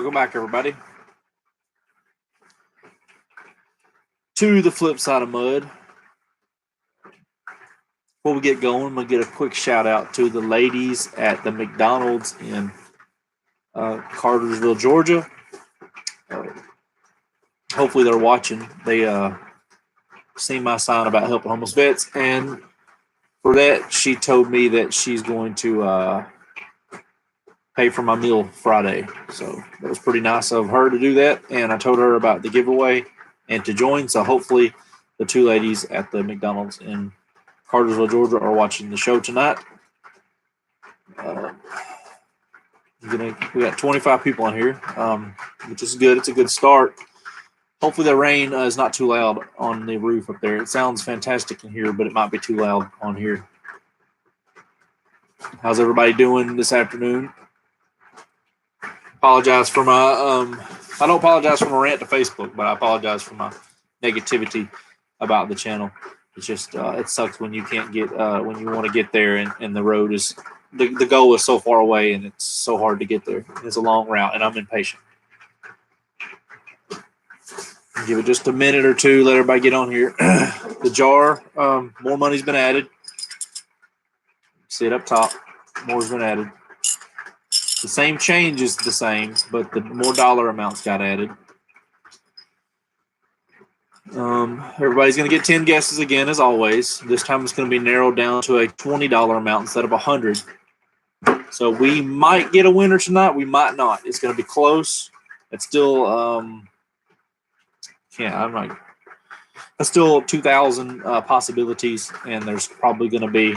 Welcome back, everybody. To the flip side of mud. Before we get going, I'm going to get a quick shout out to the ladies at the McDonald's in Cartersville, Georgia. Hopefully they're watching. They seen my sign about helping homeless vets, and for that, she told me that she's going to pay for my meal Friday. So that was pretty nice of her to do that. And I told her about the giveaway and to join. So hopefully the two ladies at the McDonald's in Cartersville, Georgia are watching the show tonight. We got 25 people on here, which is good. It's a good start. Hopefully the rain is not too loud on the roof up there. It sounds fantastic in here, but it might be too loud on here. How's everybody doing this afternoon? Apologize for my I don't apologize for my rant to Facebook, but I apologize for my negativity about the channel. It's just it sucks when you can't get when you want to get there and the road is the goal is so far away and it's so hard to get there. It's a long route and I'm impatient. Give it just a minute or two, let everybody get on here. The jar, more money's been added. See it up top. More's been added. The same change is the same, but the more dollar amounts got added. Everybody's going to get 10 guesses again, as always. This time it's going to be narrowed down to a $20 amount instead of $100. So we might get a winner tonight. We might not. It's going to be close. It's still that's still 2,000 possibilities, and there's probably going to be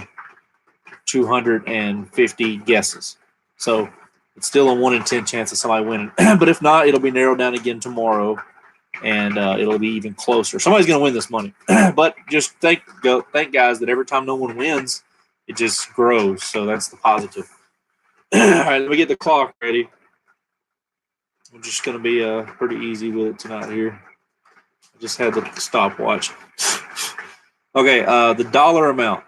250 guesses. So it's still a 1 in 10 chance of somebody winning. But if not, it'll be narrowed down again tomorrow, and it'll be even closer. Somebody's going to win this money. But just thank guys that every time no one wins, it just grows. So that's the positive. All right, let me get the clock ready. I'm just going to be pretty easy with it tonight here. I just had the stopwatch. Okay, the dollar amount.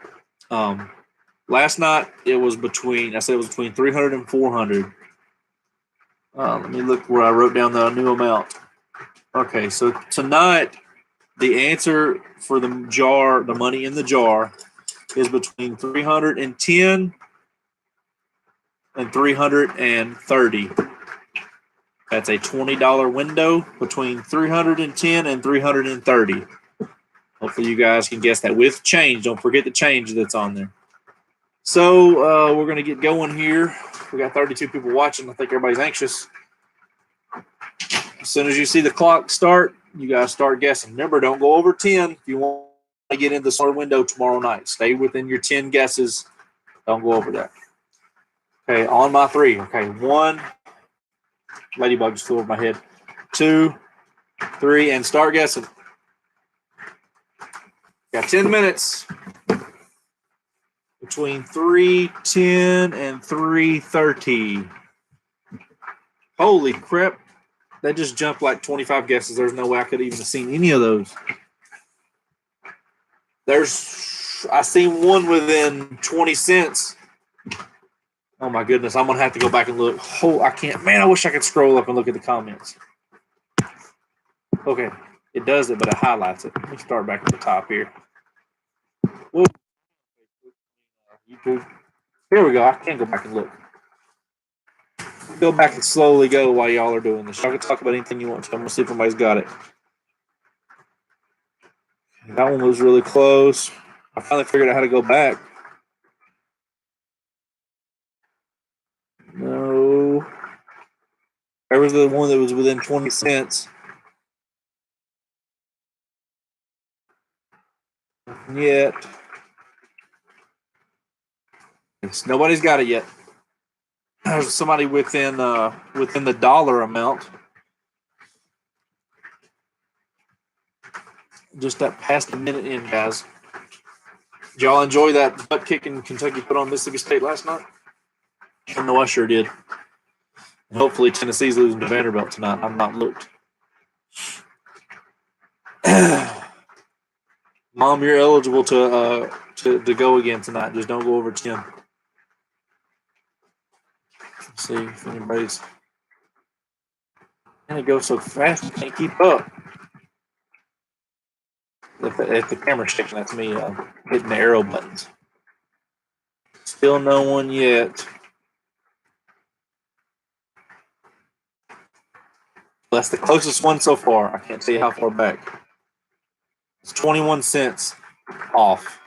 Last night it was between 300 and 400. Let me look where I wrote down the new amount. Okay, so tonight the answer for the jar, the money in the jar, is between 310 and 330. That's a $20 window between 310 and 330. Hopefully you guys can guess that with change. Don't forget the change that's on there. So we're going to get going here. We got 32 people watching. I think everybody's anxious. As soon as you see the clock start, you guys start guessing. Remember, don't go over 10 if you want to get in the star window tomorrow night. Stay within your 10 guesses. Don't go over that. Okay, on my 3. Okay, 1. Ladybug just flew over my head. 2, 3, and start guessing. Got 10 minutes. Between 310 and 330. Holy crap. That just jumped like 25 guesses. There's no way I could even have seen any of those. I seen one within 20 cents. Oh my goodness. I'm going to have to go back and look. Oh, I can't. Man, I wish I could scroll up and look at the comments. Okay. It does it, but it highlights it. Let me start back at the top here. Whoa. YouTube. Here we go. I can't go back and look. Go back and slowly go while y'all are doing this. Y'all can talk about anything you want to. I'm going to see if everybody's got it. That one was really close. I finally figured out how to go back. No. There was the one that was within 20 cents. Yet. Nobody's got it yet. There's somebody within the dollar amount. Just that past a minute in, guys. Did y'all enjoy that butt kicking Kentucky put on Mississippi State last night? I know I sure did. And hopefully Tennessee's losing to Vanderbilt tonight. I've not looked. Mom, you're eligible to go again tonight. Just don't go over 10. Let's see if anybody's And it goes so fast, I can't keep up. If the camera's shaking, that's me hitting the arrow buttons. Still no one yet. That's the closest one so far. I can't tell you how far back. It's 21 cents off.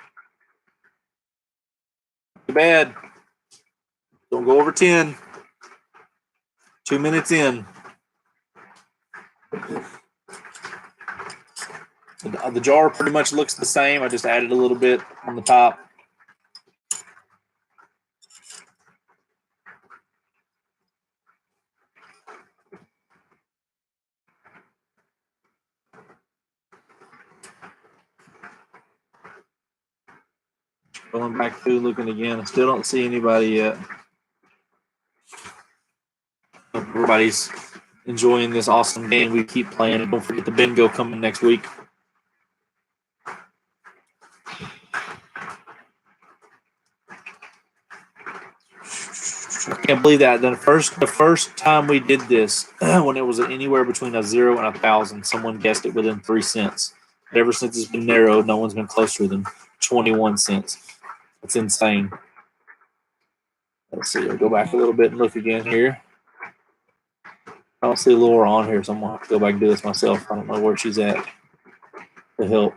Too bad. Don't go over 10. 2 minutes in. The jar pretty much looks the same. I just added a little bit on the top. Going back through, looking again. I still don't see anybody yet. Everybody's enjoying this awesome game. We keep playing. Don't forget the bingo coming next week. I can't believe that. The first time we did this, when it was anywhere between a 0 and 1,000, someone guessed it within 3 cents. But ever since it's been narrowed, no one's been closer than 21 cents. It's insane. Let's see. I'll go back a little bit and look again here. I don't see Laura on here, so I'm going to have to go back and do this myself. I don't know where she's at to help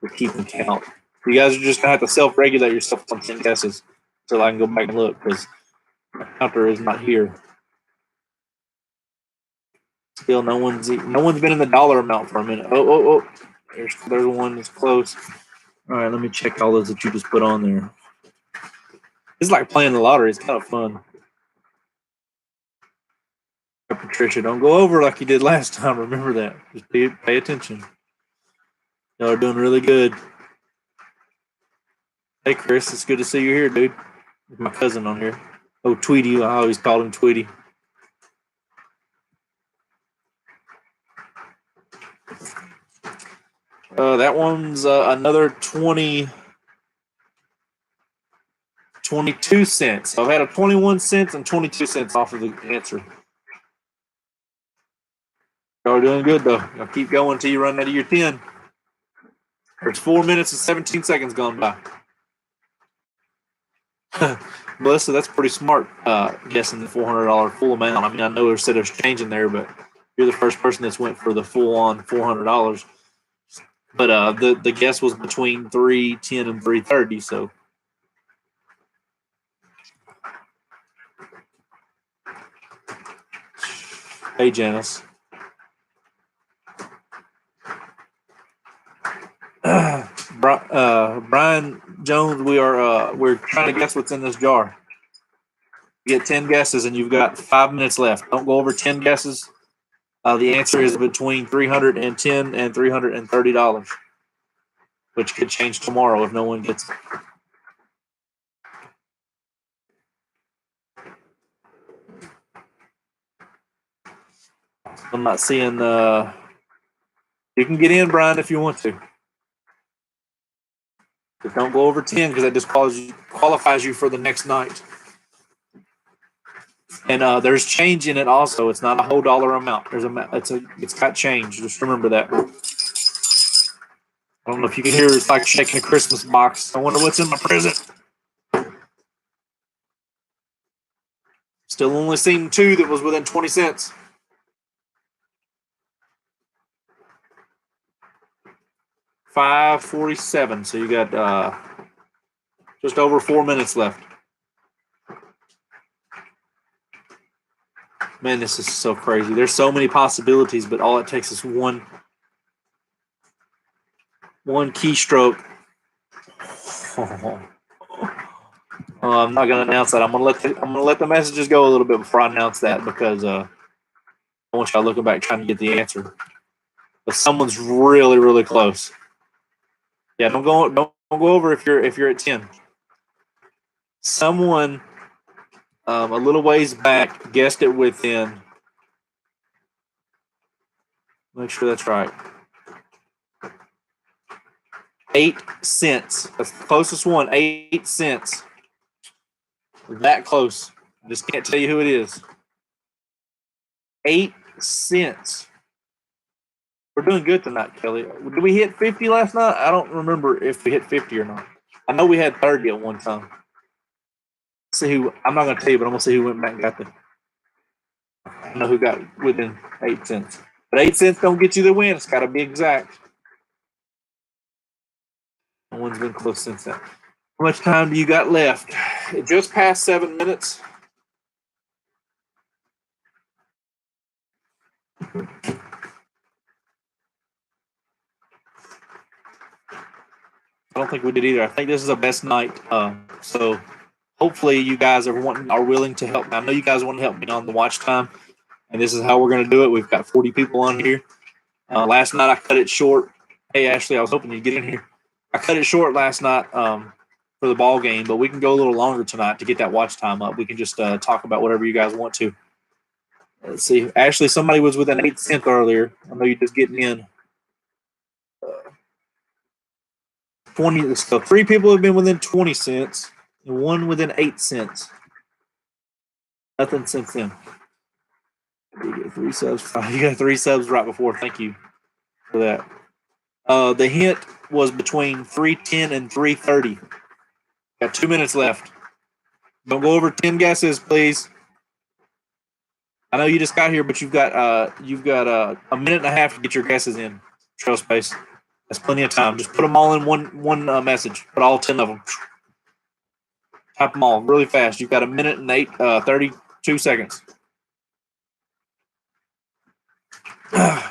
with keeping count. You guys are just going to have to self-regulate yourself on 10 guesses until I can go back and look because my counter is not here. Still, no one's been in the dollar amount for a minute. Oh. There's one that's close. All right, let me check all those that you just put on there. It's like playing the lottery. It's kind of fun. Patricia, don't go over like you did last time. Remember that. Just pay attention. Y'all are doing really good. Hey, Chris, it's good to see you here, dude. With my cousin on here. Oh, Tweety. I always called him Tweety. That one's another 22 cents. So I've had a 21 cents and 22 cents off of the answer. Y'all are doing good, though. Y'all keep going until you run out of your 10. There's 4 minutes and 17 seconds gone by. Melissa, that's pretty smart, guessing the $400 full amount. I mean, I know there's change in there, but you're the first person that's went for the full-on $400. But the guess was between $3.10 and $3.30, so. Hey, Janice. Brian Jones, we're trying to guess what's in this jar. You get 10 guesses, and you've got 5 minutes left. Don't go over 10 guesses. The answer is between $310 and $330, which could change tomorrow if no one gets it. I'm not seeing the. You can get in, Brian, if you want to. But don't go over 10 because that just qualifies you for the next night. And there's change in it also. It's not a whole dollar amount. It's got change. Just remember that. I don't know if you can hear. It's like shaking a Christmas box. I wonder what's in my present. Still only seen 2 that was within 20 cents. $5.47. So you got just over 4 minutes left. Man, this is so crazy. There's so many possibilities, but all it takes is one keystroke. I'm not going to announce that. I'm going to let the messages go a little bit before I announce that because I want y'all looking back trying to get the answer. But someone's really, really close. Yeah, don't go over if you're at 10. Someone a little ways back guessed it within. Make sure that's right. 8 cents. That's the closest one. 8 cents. That close. Just can't tell you who it is. 8 cents. We're doing good tonight, Kelly. Did we hit 50 last night? I don't remember if we hit 50 or not. I know we had 30 at one time. See who? I'm not going to tell you, but I'm going to see who went back and got the. I know who got within 8 cents. But 8 cents don't get you the win. It's got to be exact. No one's been close since then. How much time do you got left? It just passed 7 minutes. I don't think we did either. I think this is a best night. So hopefully you guys are willing to help. I know you guys want to help me on the watch time, and this is how we're going to do it. We've got 40 people on here. Last night I cut it short. Hey, Ashley, I was hoping you'd get in here. I cut it short last night for the ball game, but we can go a little longer tonight to get that watch time up. We can just talk about whatever you guys want to. Let's see. Ashley, somebody was within 8 cents earlier. I know you're just getting in. 20. So 3 people have been within 20 cents and 1 within 8 cents. Nothing since then. You get 3 subs. You got 3 subs right before. Thank you for that. The hint was between 3:10 and 3:30. Got 2 minutes left. Don't go over 10 guesses, please. I know you just got here, but you've got a minute and a half to get your guesses in. Trail space. That's plenty of time. Just put them all in one message. Put all 10 of them. Type them all really fast. You've got a minute and 32 seconds.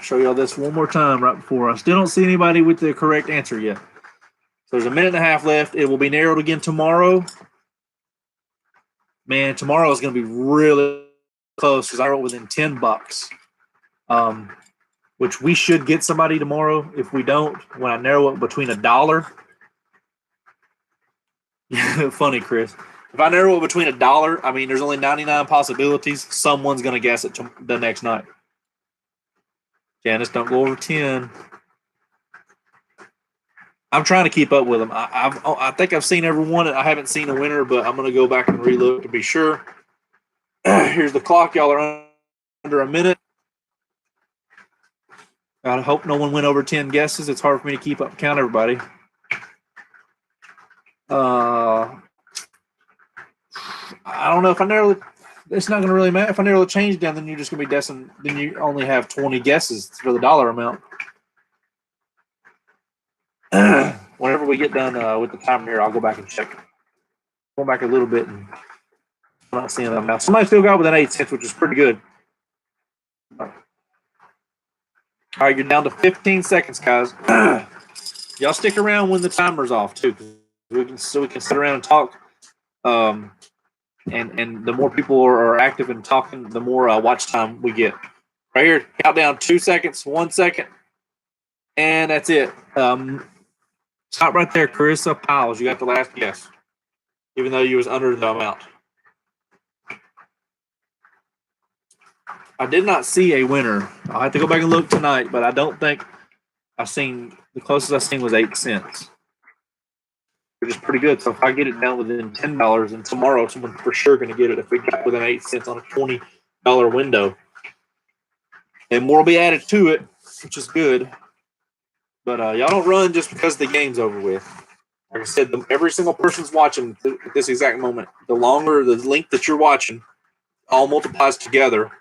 Show y'all this one more time right before. I still don't see anybody with the correct answer yet. So there's a minute and a half left. It will be narrowed again tomorrow. Man, tomorrow is going to be really close because I wrote within $10. Which we should get somebody tomorrow. If we don't, when I narrow it between $1. Funny, Chris. If I narrow it between $1, I mean, there's only 99 possibilities. Someone's going to guess it the next night. Janice, don't go over 10. I'm trying to keep up with them. I think I've seen every one. I haven't seen a winner, but I'm going to go back and relook to be sure. Here's the clock. Y'all are under a minute. I hope no one went over 10 guesses. It's hard for me to keep up count everybody. I don't know if I narrow it. It's not going to really matter. If I narrow the change down, then you're just going to be guessing. Then you only have 20 guesses for the dollar amount. Whenever we get done with the timer here, I'll go back and check. Go back a little bit, and I'm not seeing them now. Somebody still got within 8 cents, which is pretty good. All right, you're down to 15 seconds, guys. Y'all stick around when the timer's off too, so we can sit around and talk. And the more people are active and talking, the more watch time we get. Right here, countdown 2 seconds, 1 second, and that's it. Stop right there, Carissa Piles. You got the last guess, even though you was under the amount. I did not see a winner. I'll have to go back and look tonight, but I don't think I've seen – the closest I've seen was 8 cents, which is pretty good. So if I get it down within $10, then tomorrow someone's for sure going to get it if we got within 8 cents on a $20 window. And more will be added to it, which is good. But y'all don't run just because the game's over with. Like I said, every single person's watching at this exact moment. The longer the length that you're watching, all multiplies together.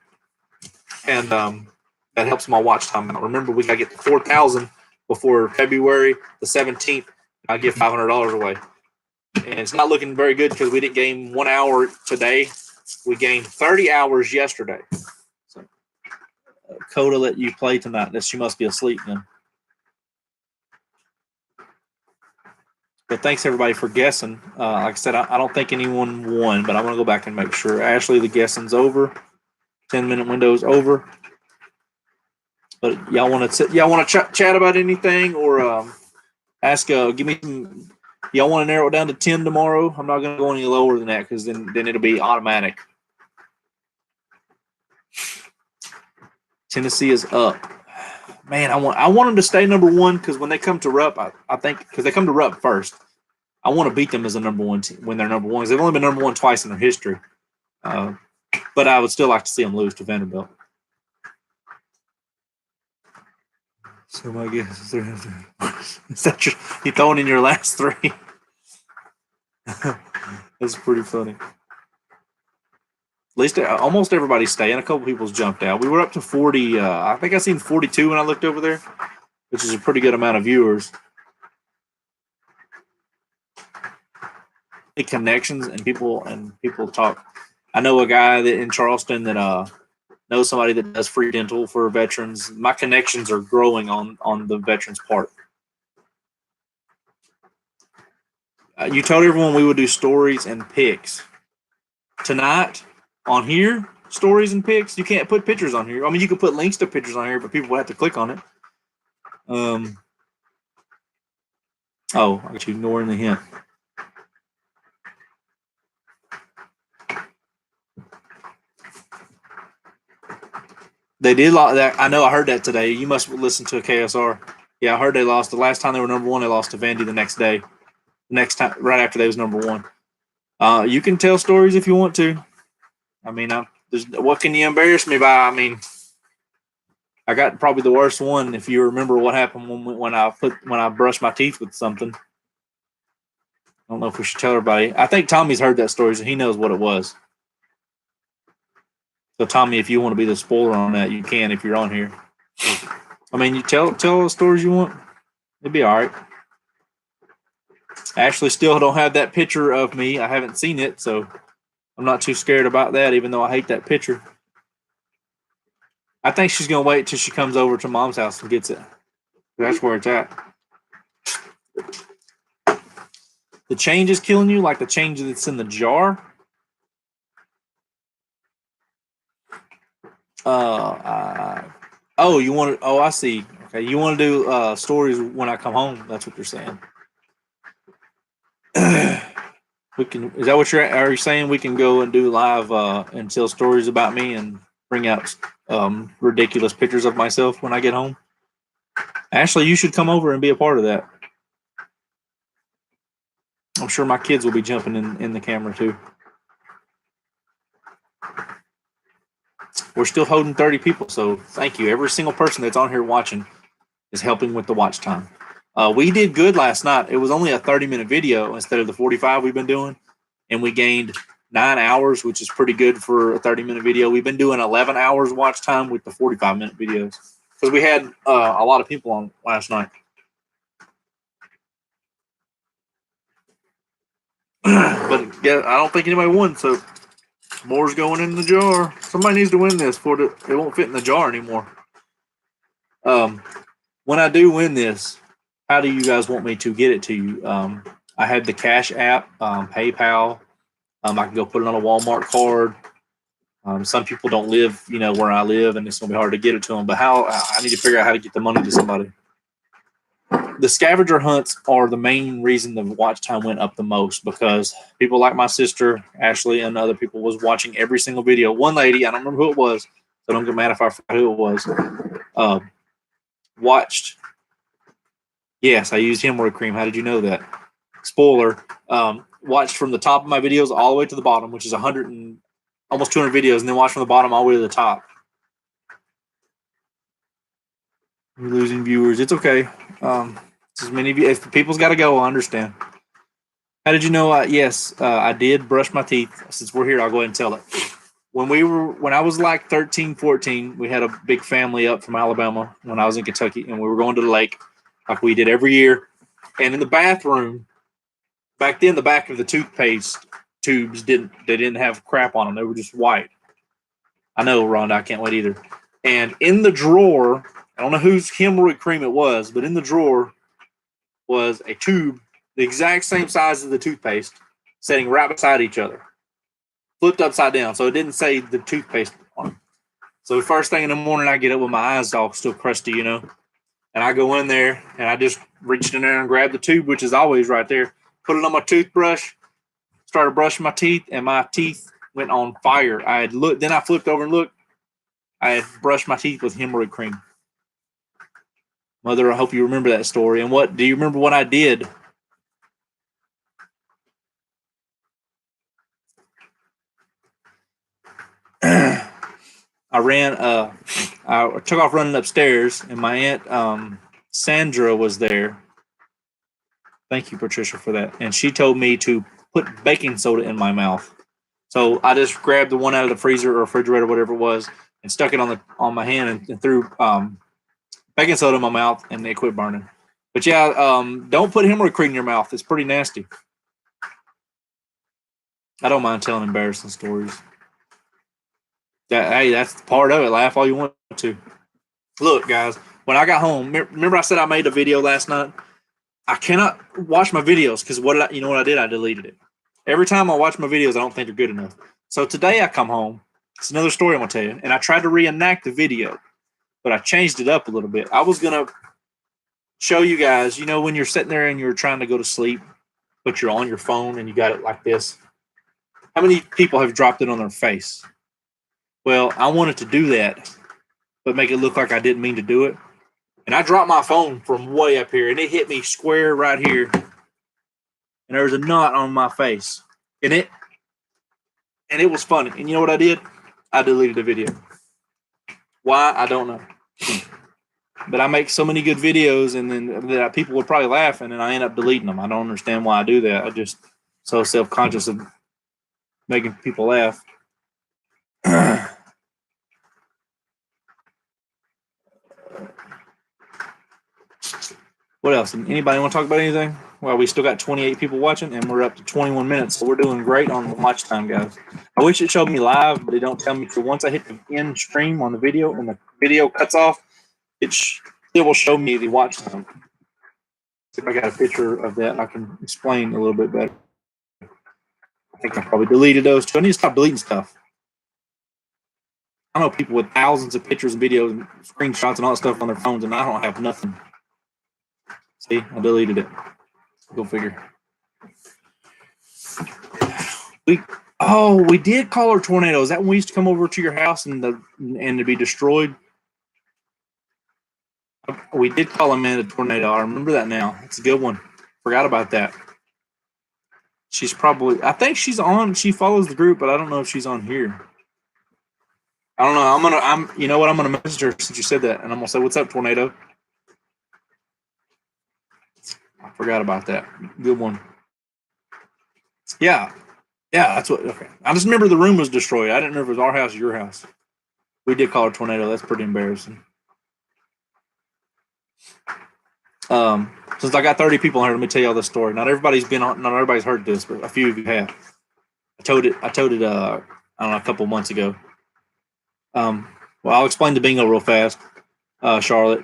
And that helps my watch time out. Remember, we got to get to 4,000 before February the 17th. I give $500 away. And it's not looking very good because we didn't gain 1 hour today. We gained 30 hours yesterday. So, Coda let you play tonight. She must be asleep then. But thanks, everybody, for guessing. Like I said, I don't think anyone won, but I'm going to go back and make sure. Ashley, the guessing's over. 10-minute window's over. But y'all want to chat about anything or ask? Give me some. Y'all want to narrow it down to 10 tomorrow? I'm not going to go any lower than that because then it'll be automatic. Tennessee is up. Man, I want them to stay number one because when they come to Rupp, I think because they come to Rupp first, I want to beat them as a number one team when they're number one. They've only been number one twice in their history, but I would still like to see them lose to Vanderbilt. So my guess is is that you throwing in your last three? That's pretty funny. At least almost everybody's staying. A couple people's jumped out. We were up to 40. I think I seen 42 when I looked over there, which is a pretty good amount of viewers. Connections and people talk. I know a guy that in Charleston that knows somebody that does free dental for veterans. My connections are growing on the veterans part. You told everyone we would do stories and pics tonight on here. Stories and pics. You can't put pictures on here. I mean, you could put links to pictures on here, but people will have to click on it. Oh, I got you ignoring the hint. They did that. I know. I heard that today. You must listen to a KSR. Yeah, I heard they lost. The last time they were number one, they lost to Vandy the next day. Next time, right after they was number one. You can tell stories if you want to. I mean, what can you embarrass me by? I mean, I got probably the worst one. If you remember what happened when I brushed my teeth with something. I don't know if we should tell everybody. I think Tommy's heard that story, so he knows what it was. So Tommy, if you want to be the spoiler on that, you can if you're on here. I mean, you tell the stories you want. It'd be all right. I actually still don't have that picture of me. I haven't seen it, so I'm not too scared about that, even though I hate that picture. I think she's going to wait till she comes over to Mom's house and gets it. That's where it's at. The change is killing you, like the change that's in the jar. You want to? Oh, I see. Okay, you want to do stories when I come home? That's what you're saying. We can. Is that what are you saying? We can go and do live and tell stories about me and bring out ridiculous pictures of myself when I get home. Ashley, you should come over and be a part of that. I'm sure my kids will be jumping in the camera too. We're still holding 30 people, so thank you. Every single person that's on here watching is helping with the watch time. We did good last night. It was only a 30-minute video instead of the 45 we've been doing, and we gained 9 hours, which is pretty good for a 30-minute video. We've been doing 11 hours watch time with the 45-minute videos because we had a lot of people on last night. But yeah, I don't think anybody won, so more's going in the jar. Somebody needs to win this for it won't fit in the jar anymore. When I do win this, how do you guys want me to get it to you? I have the Cash App, PayPal. I can go put it on a Walmart card. Some people don't live, where I live, and it's going to be hard to get it to them. But I need to figure out how to get the money to somebody. The scavenger hunts are the main reason the watch time went up the most because people like my sister, Ashley, and other people was watching every single video. One lady, I don't remember who it was, so don't get mad if I forgot who it was, watched. Yes, I used hemorrhoid cream. How did you know that? Spoiler. Watched from the top of my videos all the way to the bottom, which is almost 200 videos, and then watched from the bottom all the way to the top. We're losing viewers. It's okay. As many of you, if people's got to go, I understand. How did you know? Yes, I did brush my teeth. Since we're here, I'll go ahead and tell it. When I was like 13, 14, we had a big family up from Alabama when I was in Kentucky, and we were going to the lake like we did every year. And in the bathroom, back then, the back of the toothpaste tubes didn't have crap on them. They were just white. I know, Rhonda, I can't wait either. And in the drawer, I don't know whose hemorrhoid cream it was, but in the drawer was a tube the exact same size as the toothpaste, sitting right beside each other, flipped upside down, so it didn't say the toothpaste on it. So first thing in the morning, I get up with my eyes all still crusty, and I go in there and I just reached in there and grabbed the tube, which is always right there, put it on my toothbrush, started brushing my teeth, and my teeth went on fire. Then I flipped over and looked. I had brushed my teeth with hemorrhoid cream. Mother, I hope you remember that story. And do you remember what I did? I took off running upstairs, and my aunt Sandra was there. Thank you, Patricia, for that. And she told me to put baking soda in my mouth. So I just grabbed the one out of the freezer or refrigerator, whatever it was, and stuck it on my hand and threw baking soda in my mouth, and it quit burning. But yeah, don't put hemorrhoid cream in your mouth. It's pretty nasty. I don't mind telling embarrassing stories. Hey, that's part of it. Laugh all you want to. Look, guys, when I got home, remember I said I made a video last night? I cannot watch my videos because you know what I did? I deleted it. Every time I watch my videos, I don't think they're good enough. So today I come home. It's another story I'm going to tell you. And I tried to reenact the video, but I changed it up a little bit. I was going to show you guys, you know, when you're sitting there and you're trying to go to sleep, but you're on your phone and you got it like this. How many people have dropped it on their face? Well, I wanted to do that, but make it look like I didn't mean to do it. And I dropped my phone from way up here, and it hit me square right here. And there was a knot on my face. And it was funny. And you know what I did? I deleted the video. Why? I don't know. But I make so many good videos, and then that people would probably laugh, and then I end up deleting them. I don't understand why I do that. I just so self-conscious of making people laugh. What else? Anybody want to talk about anything? Well, we still got 28 people watching, and we're up to 21 minutes, so we're doing great on the watch time, guys. I wish it showed me live, but it don't tell me. So once I hit the end stream on the video and the video cuts off, it will show me the watch time. If I got a picture of that, I can explain a little bit better. I think I probably deleted those too. I need to stop deleting stuff. I know people with thousands of pictures and videos and screenshots and all that stuff on their phones, and I don't have nothing. See, I deleted it. Go figure. We did call her tornado. Is that when we used to come over to your house and to be destroyed? We did call Amanda tornado. I remember that now. It's a good one. Forgot about that. She's probably. I think she's on. She follows the group, but I don't know if she's on here. I don't know. You know what? I'm gonna message her since you said that, and I'm gonna say, "What's up, tornado?" I forgot about that. Good one. Yeah, that's what. Okay, I just remember the room was destroyed. I didn't remember if it was our house or your house. We did call her tornado. That's pretty embarrassing. Since I got 30 people on here, let me tell y'all this story. Not everybody's heard this, but a few of you have. I told it. I don't know, a couple months ago. Well, I'll explain the bingo real fast, Charlotte.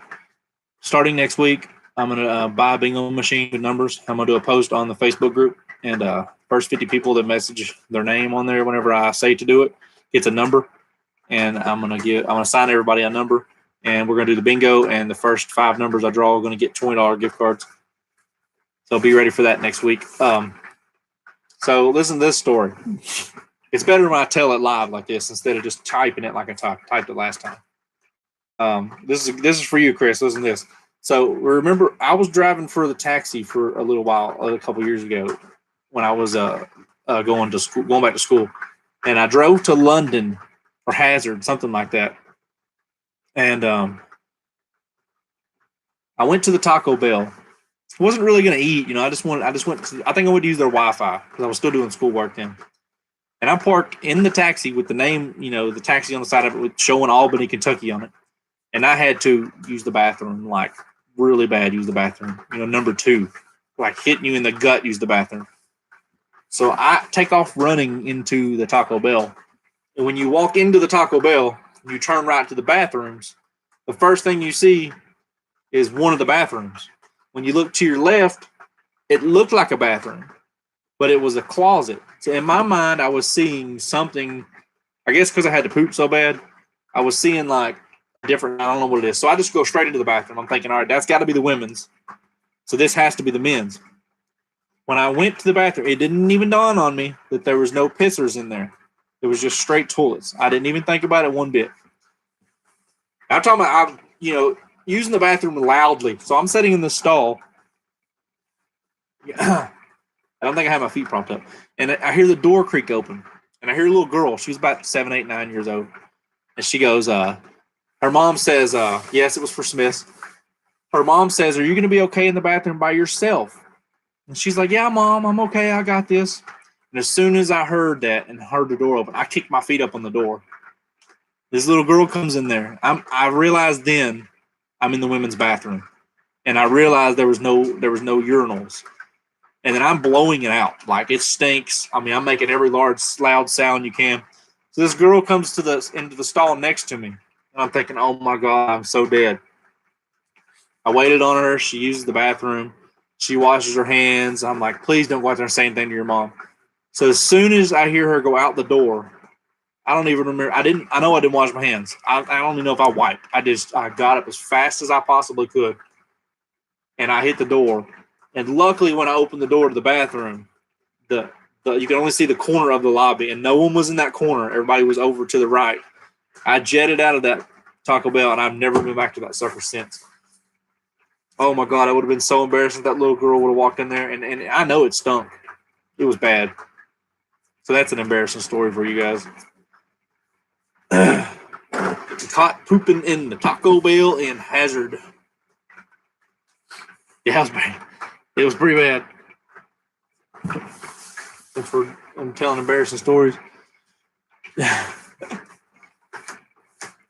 Starting next week, I'm gonna buy a bingo machine with numbers. I'm gonna do a post on the Facebook group, and first 50 people that message their name on there whenever I say to do it gets a number, and I'm gonna assign everybody a number, and we're gonna do the bingo. And the first 5 numbers I draw are gonna get $20 gift cards. So be ready for that next week. So listen to this story. It's better when I tell it live like this instead of just typing it like I typed it last time. This is for you, Chris. Listen to this. So remember, I was driving for the taxi for a little while, a couple years ago, when I was going back to school, and I drove to London or Hazard, something like that, and I went to the Taco Bell. I wasn't really going to eat, I just went. I think I would use their Wi-Fi because I was still doing schoolwork then. And I parked in the taxi with the name, the taxi on the side of it with showing Albany, Kentucky on it. And I had to use the bathroom, like really bad, use the bathroom. Number 2, like hitting you in the gut, use the bathroom. So I take off running into the Taco Bell. And when you walk into the Taco Bell, you turn right to the bathrooms. The first thing you see is one of the bathrooms. When you look to your left, it looked like a bathroom, but it was a closet. So in my mind, I was seeing something, I guess because I had to poop so bad, I was seeing like different, I don't know what it is. So I just go straight into the bathroom. I'm thinking, all right, that's got to be the women's. So this has to be the men's. When I went to the bathroom, it didn't even dawn on me that there was no pissers in there. It was just straight toilets. I didn't even think about it one bit. I'm talking about, using the bathroom loudly. So I'm sitting in the stall. I don't think I have my feet propped up. And I hear the door creak open. And I hear a little girl. She's about 7, 8, 9 years old. And she goes, her mom says, yes, it was for Smith's. her mom says, "Are you going to be okay in the bathroom by yourself?" And she's like, "Yeah, Mom, I'm okay. I got this." And as soon as I heard that and heard the door open, I kicked my feet up on the door. This little girl comes in there. I realized then I'm in the women's bathroom, and I realized there was no urinals. And then I'm blowing it out like it stinks. I mean, I'm making every loud sound you can. So this girl comes into the stall next to me, and I'm thinking, "Oh my God, I'm so dead." I waited on her. She uses the bathroom. She washes her hands. I'm like, "Please don't go out there and say anything to your mom." So as soon as I hear her go out the door, I don't even remember. I know I didn't wash my hands. I don't even know if I wiped. I got up as fast as I possibly could, and I hit the door. And luckily, when I opened the door to the bathroom, the you can only see the corner of the lobby, and no one was in that corner. Everybody was over to the right. I jetted out of that Taco Bell, and I've never been back to that sucker since. Oh my God, I would have been so embarrassed if that little girl would have walked in there, and I know it stunk. It was bad. So that's an embarrassing story for you guys. Caught pooping in the Taco Bell in Hazard. Yeah, it was bad. It was pretty bad. I'm telling embarrassing stories.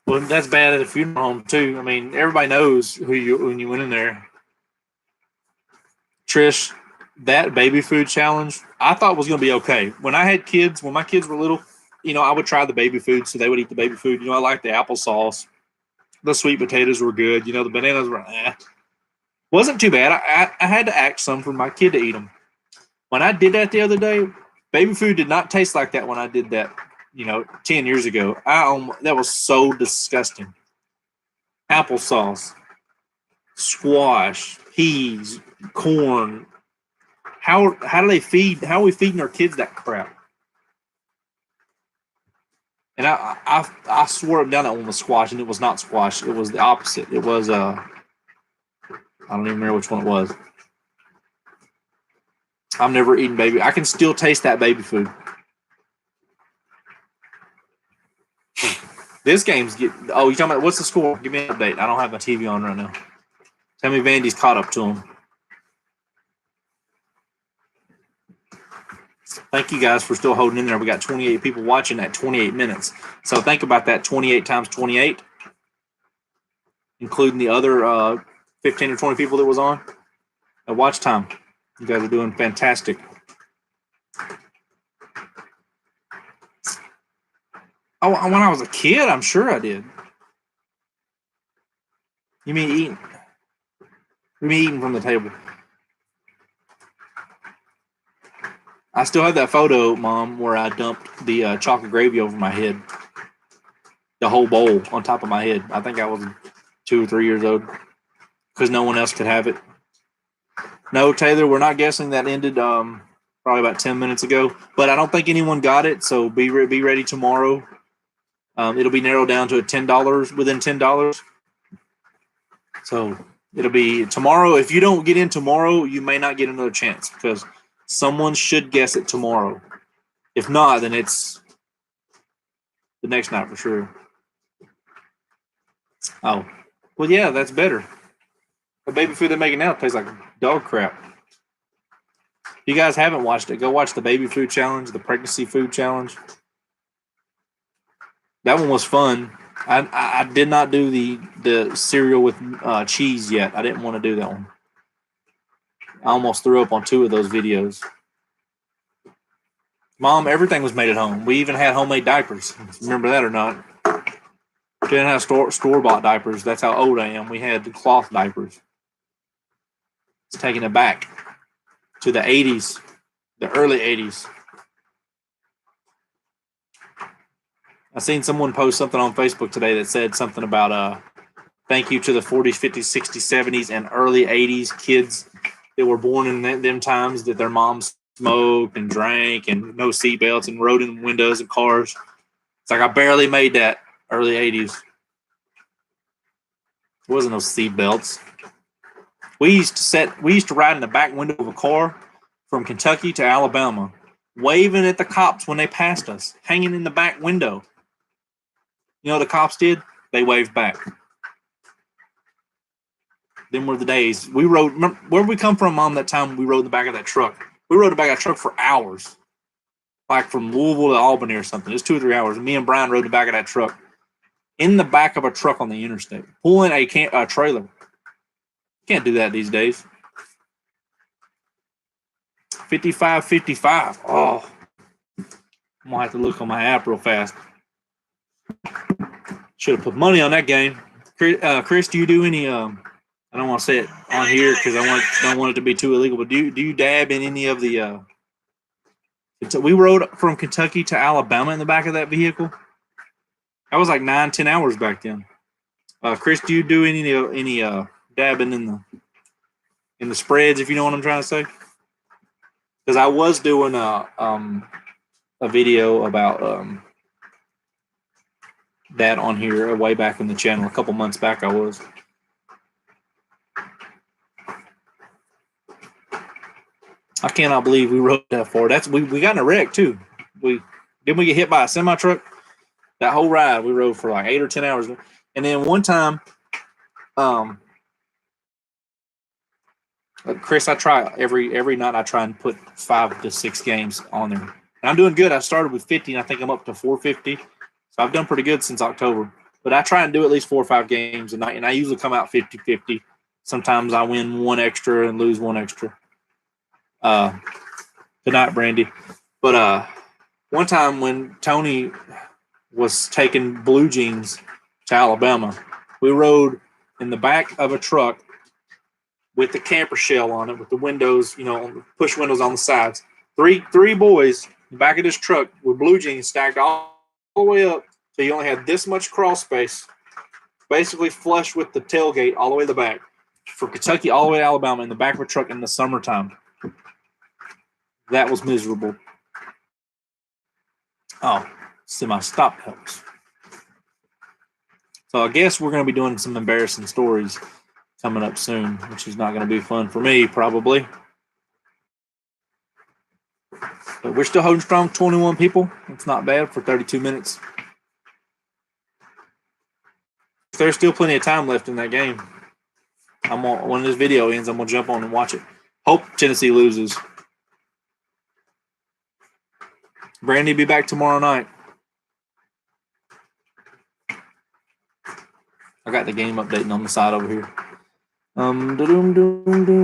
Well, that's bad at a funeral home too. I mean, everybody knows when you went in there. Trish, that baby food challenge, I thought was going to be okay. When my kids were little, I would try the baby food, so they would eat the baby food. I like the applesauce. The sweet potatoes were good. The bananas were wasn't too bad. I had to act some for my kid to eat them. When I did that the other day, baby food did not taste like that when I did that, 10 years ago. That was so disgusting. Applesauce, squash, peas, corn. How do they feed? How are we feeding our kids that crap? And I swore up down that one was squash, and it was not squash. It was the opposite. It was I don't even remember which one it was. I've never eaten baby. I can still taste that baby food. This game's oh, you talking about what's the score? Give me an update. I don't have my TV on right now. Tell me Vandy's caught up to him. Thank you guys for still holding in there. We got 28 people watching at 28 minutes. So think about that 28 times 28, including the other 15 or 20 people that was on. At watch time. You guys are doing fantastic. Oh, when I was a kid, I'm sure I did. You mean eating? You mean eating from the table? I still have that photo, Mom, where I dumped the chocolate gravy over my head. The whole bowl on top of my head. I think I was 2 or 3 years old because no one else could have it. No, Taylor, we're not guessing. That ended probably about 10 minutes ago. But I don't think anyone got it, so be ready tomorrow. It'll be narrowed down to $10, within $10. So it'll be tomorrow. If you don't get in tomorrow, you may not get another chance because someone should guess it tomorrow. If not, then it's the next night for sure. Oh, well, yeah, that's better. The baby food they're making now tastes like dog crap. If you guys haven't watched it, go watch the baby food challenge, the pregnancy food challenge. That one was fun. I did not do the cereal with cheese yet. I didn't want to do that one. I almost threw up on 2 of those videos. Mom, everything was made at home. We even had homemade diapers. Remember that or not? We didn't have store-bought diapers. That's how old I am. We had the cloth diapers. It's taking it back to the 80s, the early 80s. I seen someone post something on Facebook today that said something about thank you to the 40s, 50s, 60s, 70s, and early 80s kids that were born in them times that their moms smoked and drank and no seatbelts and rode in windows of cars. It's like I barely made that early 80s. There wasn't no seatbelts. We used to ride in the back window of a car from Kentucky to Alabama, waving at the cops when they passed us, hanging in the back window. You know what the cops did? They waved back. Them were the days. We rode. Remember, where we come from, Mom? That time we rode in the back of that truck. We rode the back of that truck for hours, like from Louisville to Albany or something. It was 2 or 3 hours. And me and Brian rode the back of that truck, in the back of a truck on the interstate, pulling a trailer. Can't do that these days. 55-55. Oh, I'm gonna have to look on my app real fast. Should have put money on that game. Chris, do you do any? I don't want to say it on here because don't want it to be too illegal. But do you dab in any of the? We rode from Kentucky to Alabama in the back of that vehicle. That was like 9-10 hours back then. Chris, do you do any dabbing in the spreads? If you know what I'm trying to say, because I was doing a video about that on here way back in the channel a couple months back. I was. I cannot believe we rode that far. We got in a wreck too. Didn't we get hit by a semi truck? That whole ride we rode for like 8 or 10 hours. And then one time, Chris, I try every night. I try and put 5 to 6 games on there. And I'm doing good. I started with 50, and I think I'm up to 450. So I've done pretty good since October. But I try and do at least 4 or 5 games a night, and I usually come out 50-50. Sometimes I win 1 extra and lose 1 extra. Good night, Brandy. But one time when Tony was taking blue jeans to Alabama, we rode in the back of a truck with the camper shell on it, with the windows, push windows on the sides. Three boys in the back of this truck with blue jeans stacked all the way up, so you only had this much crawl space, basically flush with the tailgate all the way to the back, from Kentucky all the way to Alabama in the back of a truck in the summertime. That was miserable. Oh, semi-stop helps. So I guess we're going to be doing some embarrassing stories coming up soon, which is not going to be fun for me, probably. But we're still holding strong, 21 people. It's not bad for 32 minutes. There's still plenty of time left in that game. When this video ends, I'm going to jump on and watch it. Hope Tennessee loses. Brandy be back tomorrow night. I got the game updating on the side over here.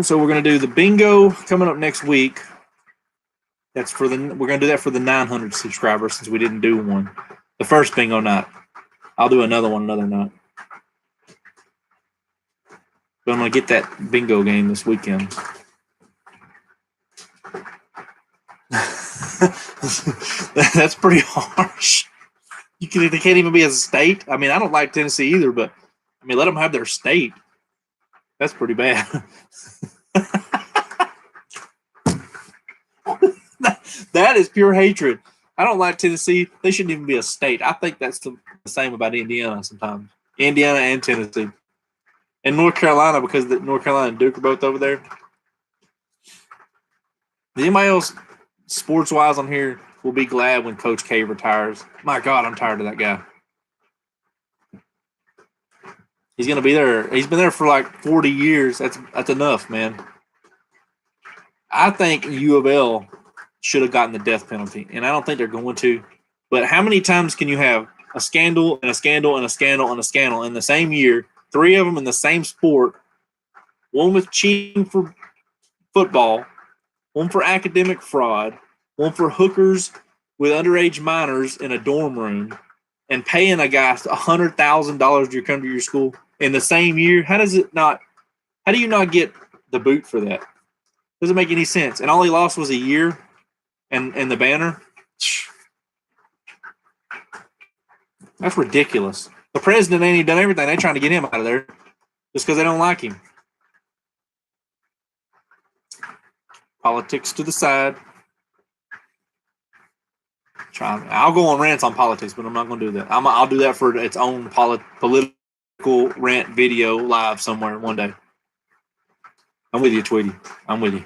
So we're gonna do the bingo coming up next week. We're gonna do that for the 900 subscribers since we didn't do one. The first bingo night. I'll do another one another night. But I'm gonna get that bingo game this weekend. That's pretty harsh. They can't even be a state. I mean, I don't like Tennessee either, but I mean, let them have their state. That's pretty bad. That is pure hatred. I don't like Tennessee. They shouldn't even be a state. I think that's the same about Indiana sometimes. Indiana and Tennessee. And North Carolina, because North Carolina and Duke are both over there. Anybody else, sports-wise on here, will be glad when Coach K retires. My God, I'm tired of that guy. He's going to be there. He's been there for like 40 years. That's enough, man. I think U of L should have gotten the death penalty, and I don't think they're going to. But how many times can you have a scandal and a scandal and a scandal and a scandal in the same year, 3 of them in the same sport, one with cheating for football, one for academic fraud, one for hookers with underage minors in a dorm room, and paying a guy $100,000 to come to your school in the same year? How do you not get the boot for that? Doesn't make any sense. And all he lost was a year and the banner. That's ridiculous. The president ain't even done everything. They're trying to get him out of there just because they don't like him. Politics to the side. I'll go on rants on politics, but I'm not going to do that. I'll do that for its own political rant video live somewhere one day. I'm with you, Tweety. I'm with you.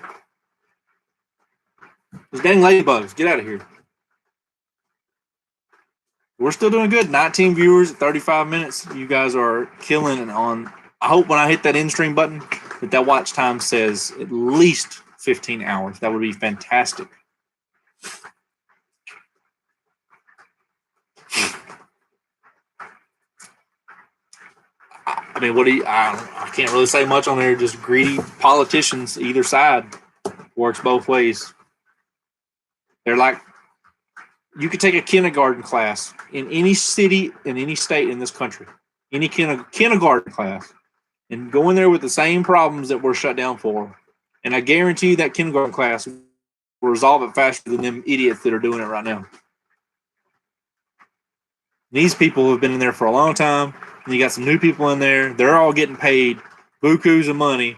Those dang ladybugs, get out of here. We're still doing good. 19 viewers at 35 minutes. You guys are killing on I hope when I hit that end stream button that watch time says at least 15 hours. That would be fantastic. I mean, I can't really say much on there. Just greedy politicians, either side, works both ways. They're like, you could take a kindergarten class in any city, in any state in this country, any kindergarten class, and go in there with the same problems that we're shut down for. And I guarantee you that kindergarten class will resolve it faster than them idiots that are doing it right now. These people have been in there for a long time, and you got some new people in there. They're all getting paid bukus of money,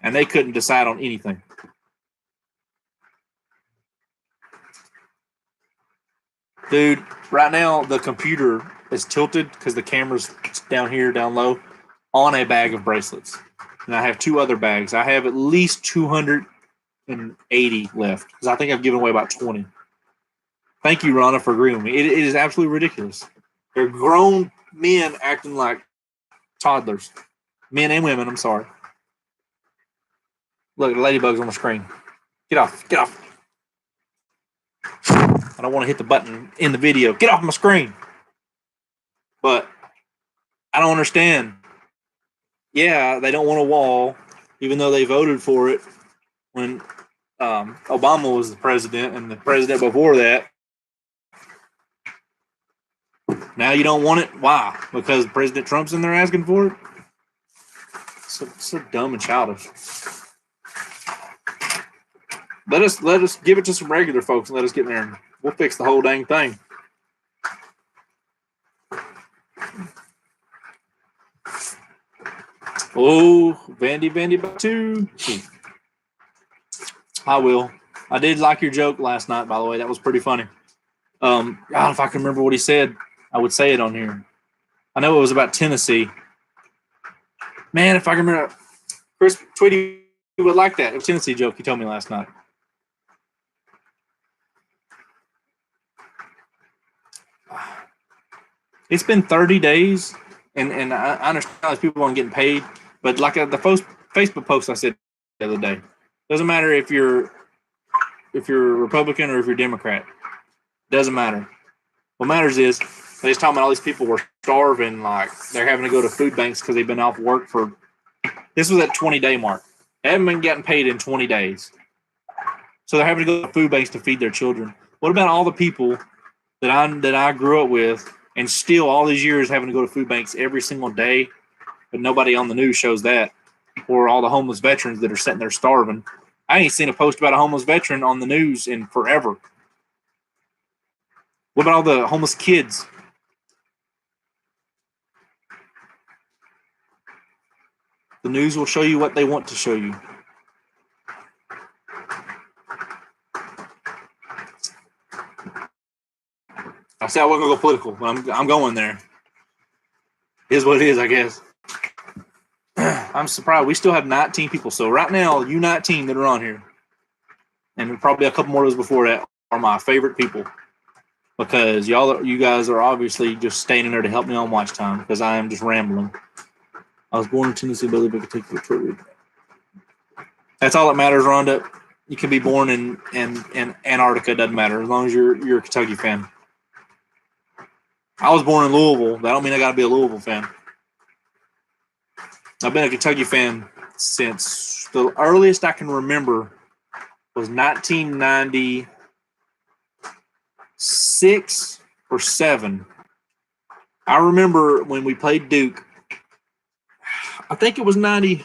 and they couldn't decide on anything. Dude, right now the computer is tilted because the camera's down here, down low, on a bag of bracelets. And I have 2 other bags. I have at least 280 left because I think I've given away about 20. Thank you, Rana, for agreeing with me. It is absolutely ridiculous. They're grown men acting like toddlers. Men and women, I'm sorry. Look, the ladybug's on the screen. Get off. Get off. I don't want to hit the button in the video. Get off my screen. But I don't understand. Yeah, they don't want a wall, even though they voted for it when Obama was the president and the president before that. Now you don't want it. Why? Because President Trump's in there asking for it? So dumb and childish. Let us give it to some regular folks and let us get in there and we'll fix the whole dang thing. Oh, Vandy Batu. I will. I did like your joke last night, by the way. That was pretty funny. God, if I can remember what he said, I would say it on here. I know it was about Tennessee. Man, if I can remember, Chris Tweety would like that. It was a Tennessee joke he told me last night. It's been 30 days, and I understand those people aren't getting paid, but like the Facebook post I said the other day, doesn't matter if you're Republican or if you're Democrat. Doesn't matter. What matters is they just talking about all these people were starving, like they're having to go to food banks because they've been off work for. This was at 20-day mark. They haven't been getting paid in 20 days, so they're having to go to food banks to feed their children. What about all the people that I grew up with? And still, all these years having to go to food banks every single day, but nobody on the news shows that. Or all the homeless veterans that are sitting there starving. I ain't seen a post about a homeless veteran on the news in forever. What about all the homeless kids? The news will show you what they want to show you. I said I wasn't going to go political, but I'm going there. It is what it is, I guess. I'm surprised. We still have 19 people. So right now, you 19 that are on here, and probably a couple more of those before that, are my favorite people. Because you guys are obviously just staying in there to help me on watch time because I am just rambling. I was born in Tennessee, but I could take the trip. That's all that matters, Rhonda. You can be born in Antarctica, doesn't matter, as long as you're a Kentucky fan. I was born in Louisville. That don't mean I got to be a Louisville fan. I've been a Kentucky fan since the earliest I can remember was 1996 or 7. I remember when we played Duke. I think it was 90.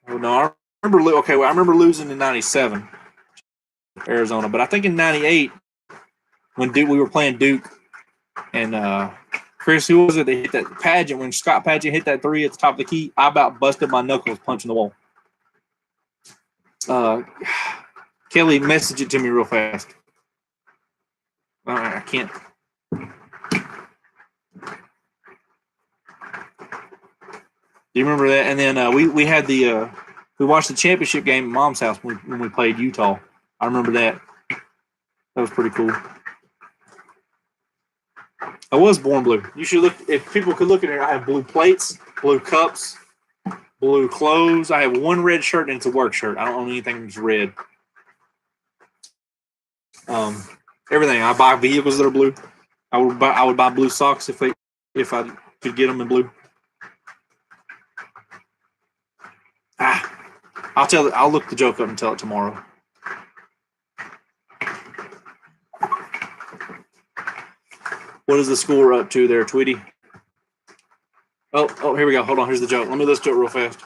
Oh, no, I remember. Okay, well, I remember losing in 97, Arizona. But I think in 98, when we were playing Duke, and Chris, who was it that hit that Pageant, when Scott Pageant hit that 3 at the top of the key, I about busted my knuckles punching the wall. Kelly, message it to me real fast. I can't. Do you remember that? And then we had we watched the championship game at Mom's house when we played Utah. I remember that. That was pretty cool. I was born blue. You should look. If people could look at it, I have blue plates, blue cups, blue clothes. I have one red shirt and it's a work shirt. I don't own anything that's red. Um, Everything. I buy vehicles that are blue. I would buy blue socks if I could get them in blue. I'll look the joke up and tell it tomorrow. What is the score up to there, Tweety? Oh, here we go. Hold on. Here's the joke. Let me listen to it real fast.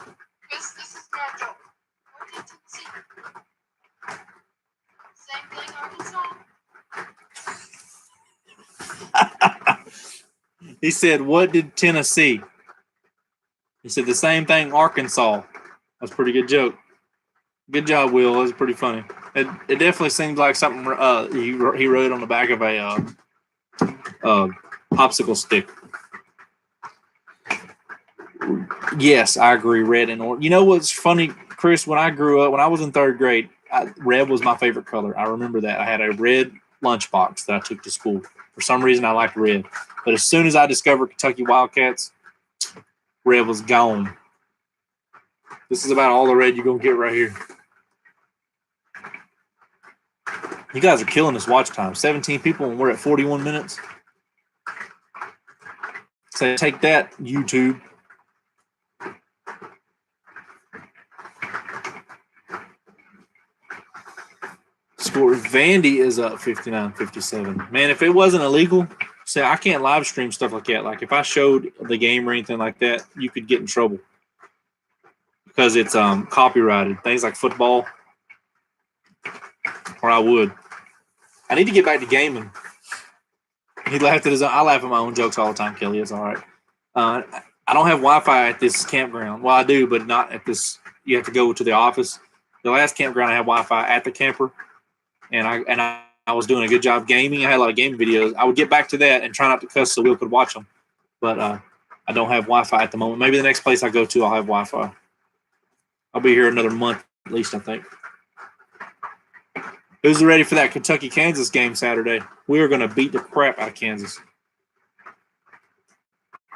This is not a joke. What did Tennessee? Same thing, Arkansas. He said, "What did Tennessee?" He said the same thing, Arkansas. That's a pretty good joke. Good job, Will. That was pretty funny. It definitely seems like something he wrote on the back of a popsicle stick. Yes, I agree. Red and orange. You know what's funny, Chris? When I grew up, when I was in third grade, red was my favorite color. I remember that. I had a red lunchbox that I took to school. For some reason, I liked red. But as soon as I discovered Kentucky Wildcats, red was gone. This is about all the red you're going to get right here. You guys are killing this watch time. 17 people, and we're at 41 minutes. So take that, YouTube. Score. Vandy is up 59-57. Man, if it wasn't illegal, say I can't live stream stuff like that. Like if I showed the game or anything like that, you could get in trouble because it's copyrighted. Things like football, or I would. I need to get back to gaming. He laughed at his own. I laugh at my own jokes all the time, Kelly. It's all right. I don't have Wi-Fi at this campground. Well, I do, but not at this. You have to go to the office. The last campground I had Wi-Fi at the camper, and I was doing a good job gaming. I had a lot of gaming videos. I would get back to that and try not to cuss so Will could watch them. But I don't have Wi-Fi at the moment. Maybe the next place I go to, I'll have Wi-Fi. I'll be here another month at least, I think. Who's ready for that Kentucky-Kansas game Saturday? We are going to beat the crap out of Kansas.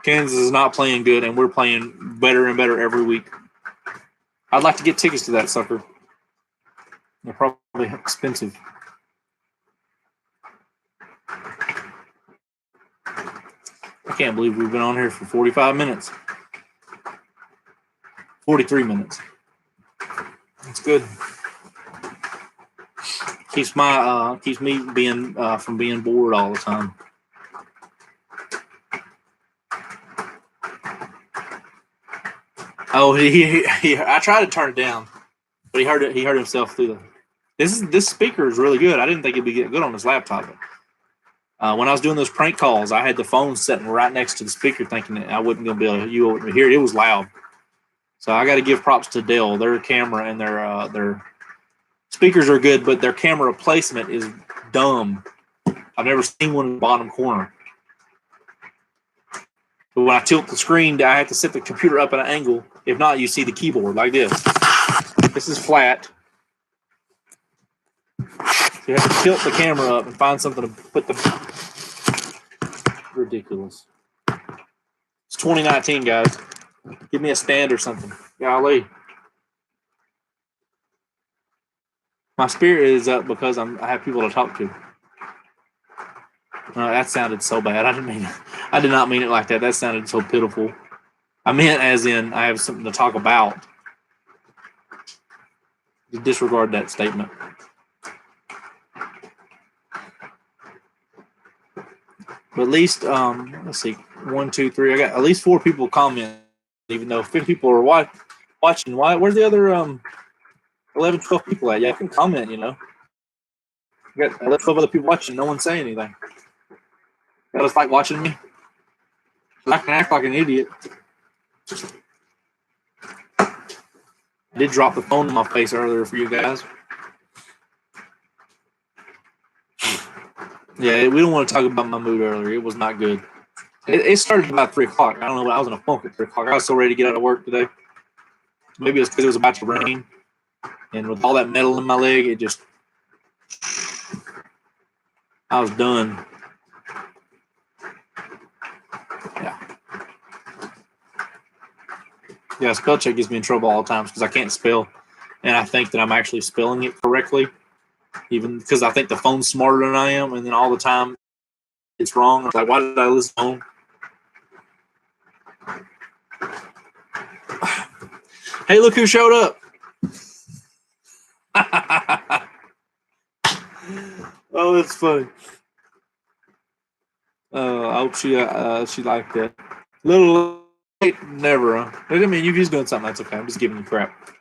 Kansas is not playing good, and we're playing better and better every week. I'd like to get tickets to that sucker. They're probably expensive. I can't believe we've been on here for 45 minutes. 43 minutes. That's good. Keeps me being from being bored all the time. Oh, I tried to turn it down, but he heard it. He heard himself through the. This speaker is really good. I didn't think it'd be good on this laptop. But, when I was doing those prank calls, I had the phone sitting right next to the speaker, thinking that I wasn't going to be able to. You wouldn't hear it. It was loud. So I got to give props to Dell. Their camera and their speakers are good, but their camera placement is dumb. I've never seen one in the bottom corner. But when I tilt the screen, I have to set the computer up at an angle. If not, you see the keyboard like this. This is flat. So you have to tilt the camera up and find something to put the... Ridiculous. It's 2019, guys. Give me a stand or something. Golly. My spirit is up because I have people to talk to. That sounded so bad. I did not mean it like that. That sounded so pitiful. I meant as in I have something to talk about. Disregard that statement. But at least, let's see, 1, 2, 3. I got at least 4 people comment, even though 50 people are watching. Why? Where's the other 11, 12 people at? Yeah, I can comment, you know. I got 11, 12 other people watching. No one's saying anything. That was like watching me. I can act like an idiot. I did drop the phone in my face earlier for you guys. Yeah, we don't want to talk about my mood earlier. It was not good. It started about 3 o'clock. I don't know, but I was in a funk at 3 o'clock. I was so ready to get out of work today. Maybe it's because it was about to rain. And with all that metal in my leg, it just... I was done. Yeah, spell check gets me in trouble all the time because I can't spell, and I think that I'm actually spelling it correctly, even because I think the phone's smarter than I am, and then all the time it's wrong. I'm like, why did I listen to phone? Hey, look who showed up! Oh, that's funny. I hope she liked that. Little late, never. Huh? I mean, you're just doing something. That's okay. I'm just giving you crap.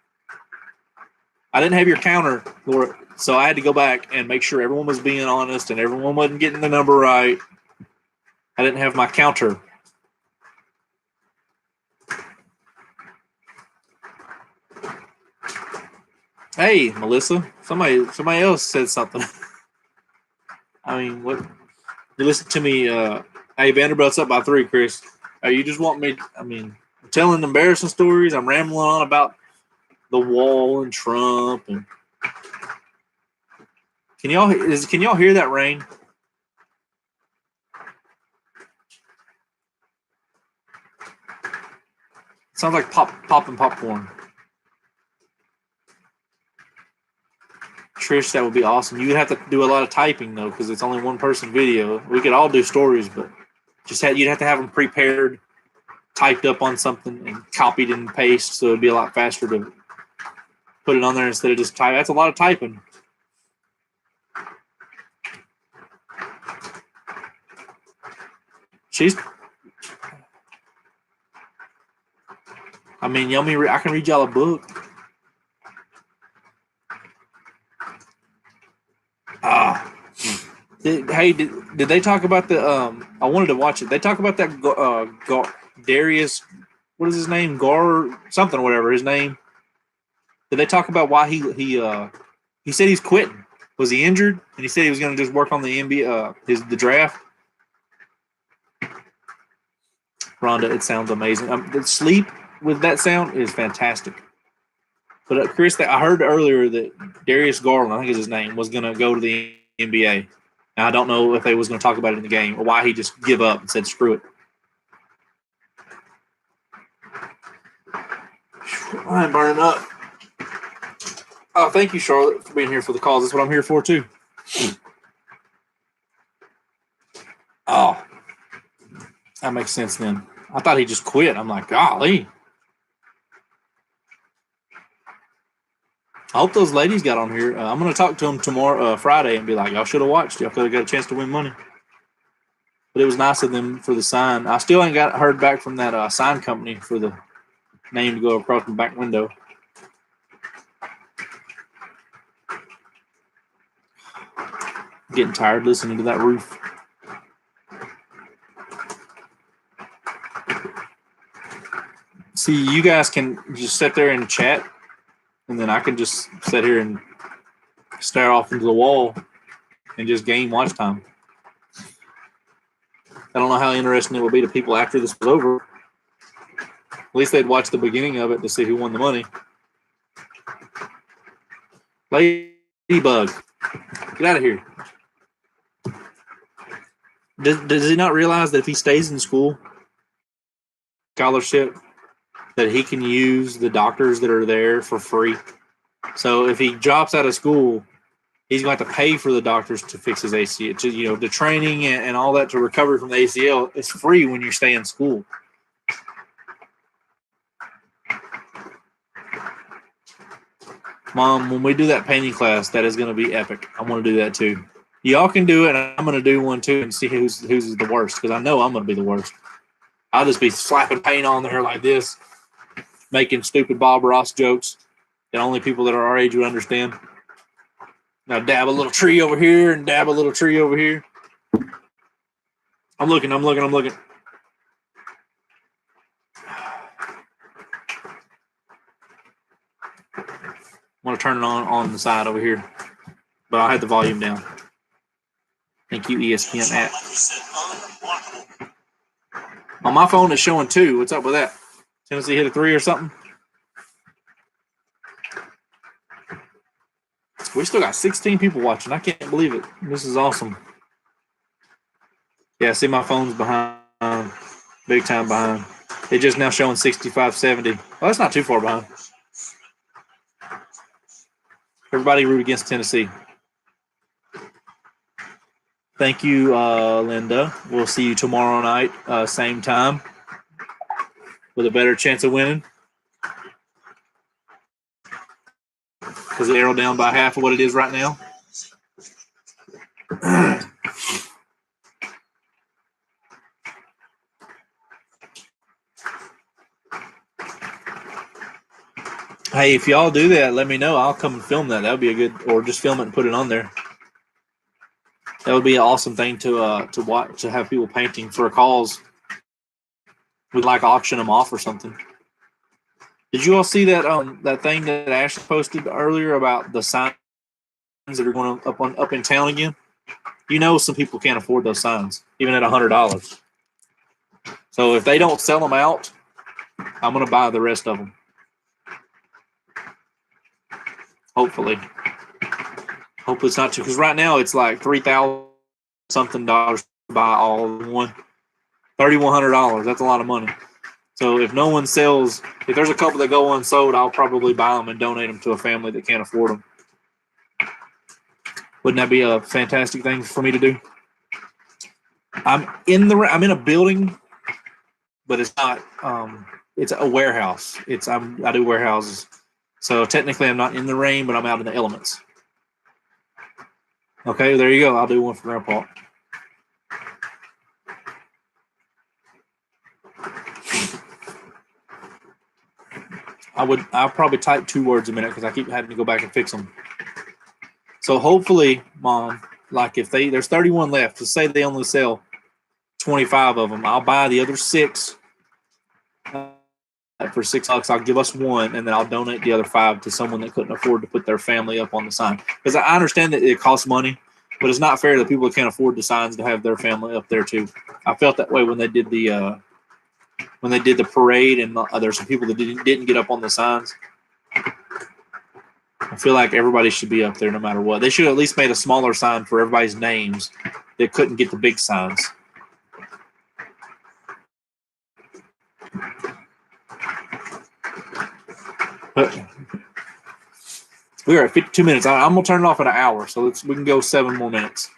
I didn't have your counter, Laura, so I had to go back and make sure everyone was being honest and everyone wasn't getting the number right. I didn't have my counter. Hey, Melissa, somebody else said something. I mean, what? You listen to me. Hey, Vanderbilt's up by 3, Chris. You just want me? I mean, I'm telling embarrassing stories. I'm rambling on about the wall and Trump. And can y'all hear that rain? It sounds like popping popcorn. Trish, that would be awesome. You'd have to do a lot of typing though, because it's only one person video. We could all do stories, but you'd have to have them prepared, typed up on something, and copied and pasted, so it'd be a lot faster to put it on there instead of just type. That's a lot of typing. I mean, I can read y'all a book. Did they talk about the? I wanted to watch it. They talk about that Darius. What is his name? Gar something or whatever his name. Did they talk about why he said he's quitting? Was he injured? And he said he was going to just work on the NBA, the draft. Rhonda, it sounds amazing. The sleep with that sound is fantastic. But Chris, I heard earlier that Darius Garland, I think is his name, was going to go to the NBA. Now, I don't know if they was going to talk about it in the game or why he just give up and said screw it. I'm burning up. Oh, thank you, Charlotte, for being here for the calls. That's what I'm here for too. Oh, that makes sense then. I thought he just quit. I'm like, golly. I hope those ladies got on here. I'm going to talk to them tomorrow, Friday, and be like, y'all should have watched. Y'all could have got a chance to win money. But it was nice of them for the sign. I still ain't heard back from that sign company for the name to go across the back window. I'm getting tired listening to that roof. See, you guys can just sit there and chat, and then I can just sit here and stare off into the wall and just gain watch time. I don't know how interesting it would be to people after this was over. At least they'd watch the beginning of it to see who won the money. Ladybug, get out of here. Does he not realize that if he stays in school, scholarship, that he can use the doctors that are there for free? So if he drops out of school, he's going to have to pay for the doctors to fix his ACL. The training and all that to recover from the ACL is free when you stay in school. Mom, when we do that painting class, that is going to be epic. I want to do that too. Y'all can do it, and I'm going to do one too and see who's the worst, because I know I'm going to be the worst. I'll just be slapping paint on there like this, making stupid Bob Ross jokes that only people that are our age would understand. Now dab a little tree over here and dab a little tree over here. I'm looking. I want to turn it on the side over here, but I'll have the volume down. Thank you, ESPN app. On my phone, it's showing 2. What's up with that? Tennessee hit a 3 or something? We still got 16 people watching. I can't believe it. This is awesome. Yeah, see, my phone's behind. Big time behind. It's just now showing 65-70. Well, that's not too far behind. Everybody root against Tennessee. Thank you, Linda. We'll see you tomorrow night, same time, with a better chance of winning. Because the arrow down by half of what it is right now. Hey, if y'all do that, let me know. I'll come and film that. That would be a good, or just film it and put it on there. That would be an awesome thing to watch, to have people painting for a cause. We'd like auction them off or something. Did you all see that that thing that Ashley posted earlier about the signs that are going up in town again? You know, some people can't afford those signs, even at $100. So if they don't sell them out, I'm going to buy the rest of them. Hopefully it's not too, because right now it's like $3,000 something to buy all of one. $3,100. That's a lot of money. So if no one sells, if there's a couple that go unsold, I'll probably buy them and donate them to a family that can't afford them. Wouldn't that be a fantastic thing for me to do? I'm in a building, but it's not. It's a warehouse. I do warehouses, so technically I'm not in the rain, but I'm out in the elements. Okay, there you go. I'll do one for Grandpa. I'll probably type 2 words a minute because I keep having to go back and fix them. So hopefully, Mom, like if there's 31 left, to say they only sell 25 of them, I'll buy the other 6 for $6. I'll give us 1, and then I'll donate the other 5 to someone that couldn't afford to put their family up on the sign. Because I understand that it costs money, but it's not fair that people that can't afford the signs to have their family up there too. I felt that way when they did the parade, and there's some people that didn't get up on the signs. I feel like everybody should be up there no matter what. They should have at least made a smaller sign for everybody's names that couldn't get the big signs. But we are at 52 minutes. I'm going to turn it off at an hour, so we can go 7 more minutes.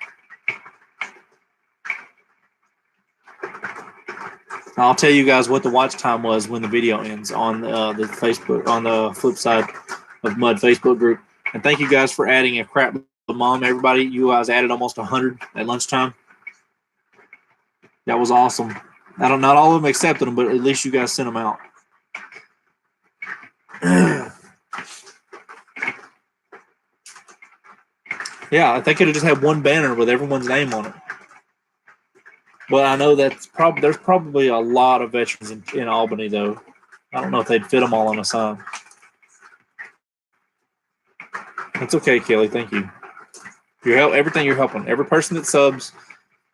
I'll tell you guys what the watch time was when the video ends on the Facebook, on the flip side of Mud Facebook group. And thank you guys for adding a crap mom. Everybody, you guys added almost 100 at lunchtime. That was awesome. Not all of them accepted them, but at least you guys sent them out. Yeah, I think it just had one banner with everyone's name on it. But I know there's probably a lot of veterans in Albany, though. I don't know if they'd fit them all on a sign. That's okay, Kelly. Thank you. Everything you're helping. Every person that subs.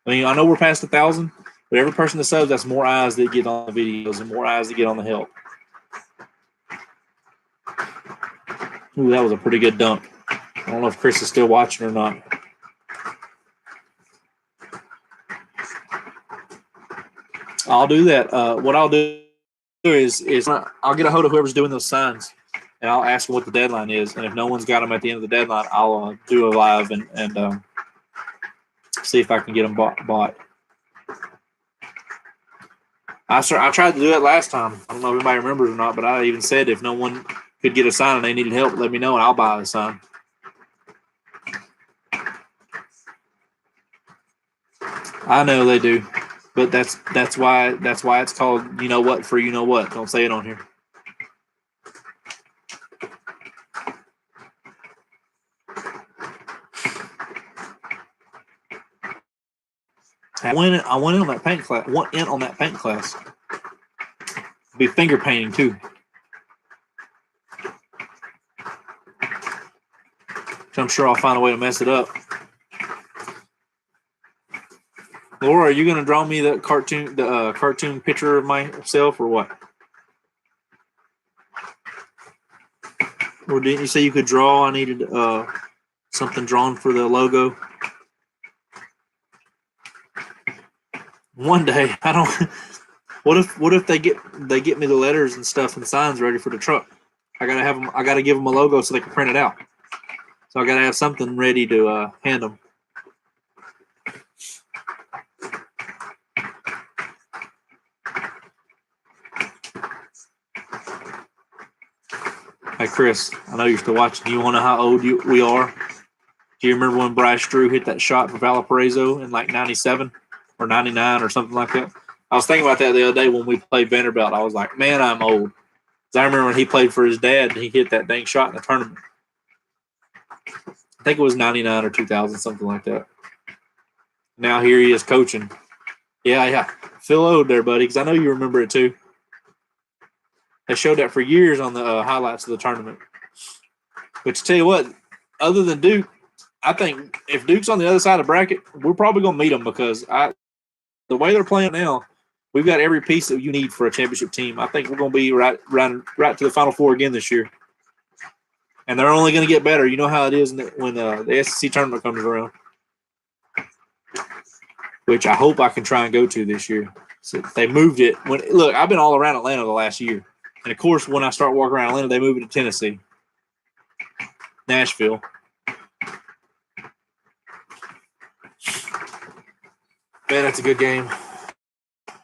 I mean, I know we're past 1,000, but every person that subs, that's more eyes that get on the videos and more eyes that get on the help. Ooh, that was a pretty good dunk. I don't know if Chris is still watching or not. I'll do that. What I'll do is I'll get a hold of whoever's doing those signs, and I'll ask them what the deadline is. And if no one's got them at the end of the deadline, I'll do a live and see if I can get them bought. I tried to do it last time. I don't know if anybody remembers or not, but I even said if no one could get a sign and they needed help, let me know and I'll buy a sign. I know they do, but that's why it's called you know what for you know what. Don't say it on here. I went in on that paint class. Went in on that paint class. Be finger painting too. So I'm sure I'll find a way to mess it up. Laura, are you going to draw me the cartoon picture of myself or what? Or didn't you say you could draw? I needed something drawn for the logo. One day, I don't. What if they get me the letters and stuff and signs ready for the truck? I gotta have them. I gotta give them a logo so they can print it out. So I gotta have something ready to hand them. Hey Chris, I know you're still watching. Do you want to know how old we are? Do you remember when Bryce Drew hit that shot for Valparaiso in like '97 or '99 or something like that? I was thinking about that the other day when we played Vanderbilt. I was like, man, I'm old. I remember when he played for his dad, he hit that dang shot in the tournament. I think it was '99 or 2000, something like that. Now here he is coaching. Yeah. Feel old there, buddy, because I know you remember it too. They showed that for years on the highlights of the tournament. But to tell you what, other than Duke, I think if Duke's on the other side of the bracket, we're probably going to meet them because the way they're playing now, we've got every piece that you need for a championship team. I think we're going to be right to the Final Four again this year. And they're only going to get better. You know how it is when the SEC tournament comes around, which I hope I can try and go to this year. So they moved it. Look, I've been all around Atlanta the last year. And, of course, when I start walking around Atlanta, they move it to Tennessee, Nashville. Man, that's a good game.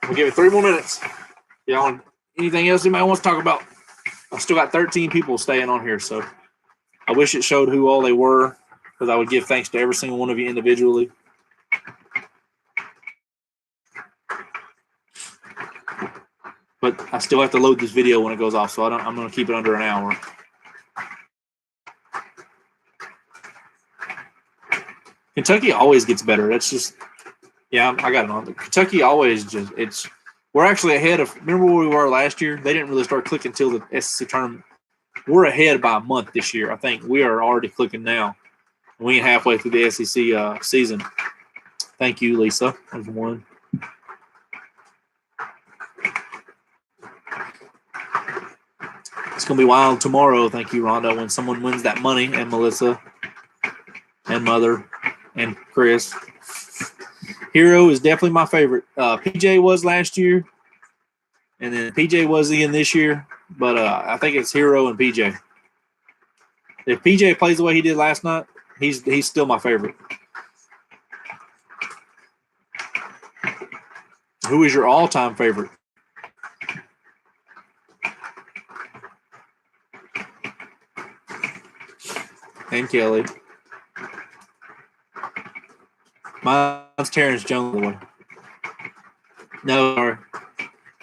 We'll give it 3 more minutes. Y'all, anything else anybody wants to talk about? I've still got 13 people staying on here, so I wish it showed who all they were because I would give thanks to every single one of you individually. But I still have to load this video when it goes off, so I'm going to keep it under an hour. Kentucky always gets better. That's just, yeah, I got it on. Kentucky always we're actually ahead of, remember where we were last year? They didn't really start clicking until the SEC tournament. We're ahead by a month this year. I think we are already clicking now. We ain't halfway through the SEC season. Thank you, Lisa. There's one. It's going to be wild tomorrow. Thank you, Rhonda, when someone wins that money, and Melissa, and Mother, and Chris. Hero is definitely my favorite. PJ was last year, and then PJ was again this year, but I think it's Hero and PJ. If PJ plays the way he did last night, he's still my favorite. Who is your all-time favorite? And Kelly. Mine's Terrence Jones, by the way. No,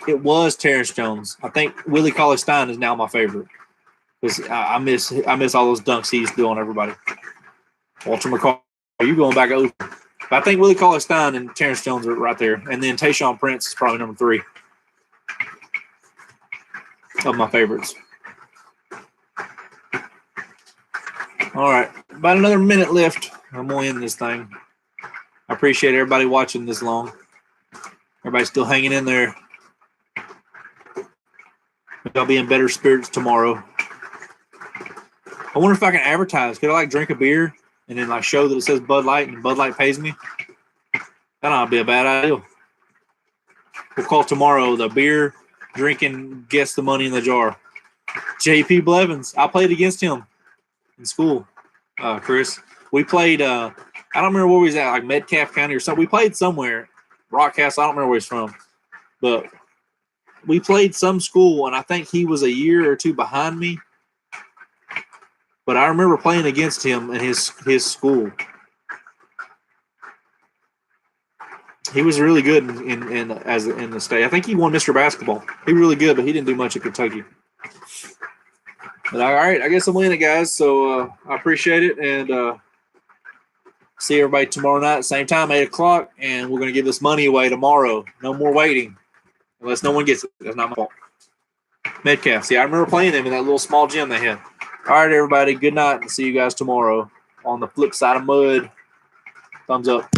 it was Terrence Jones. I think Willie Cauley-Stein is now my favorite because I miss all those dunks he used to do on everybody. Walter McCall, are you going back over? But I think Willie Cauley-Stein and Terrence Jones are right there, and then Tayshaun Prince is probably number 3 of my favorites. All right, about another minute left. I'm going to end this thing. I appreciate everybody watching this long. Everybody's still hanging in there. I'll be in better spirits tomorrow. I wonder if I can advertise. Could I drink a beer and then show that it says Bud Light and Bud Light pays me? That ought to be a bad idea. We'll call tomorrow the beer drinking guess the money in the jar. JP Blevins. I played against him in school, Chris. We played, I don't remember where we was at, Metcalf County or something. We played somewhere, Rockcastle. I don't remember where he's from. But we played some school, and I think he was a year or 2 behind me. But I remember playing against him in his school. He was really good in the state. I think he won Mr. Basketball. He was really good, but he didn't do much at Kentucky. But all right, I guess I'm in it, guys. So I appreciate it, and see everybody tomorrow night, same time, 8 o'clock, and we're going to give this money away tomorrow. No more waiting, unless no one gets it. That's not my fault. Metcalf. See, I remember playing them in that little small gym they had. All right, everybody, good night, and see you guys tomorrow on the flip side of mud. Thumbs up.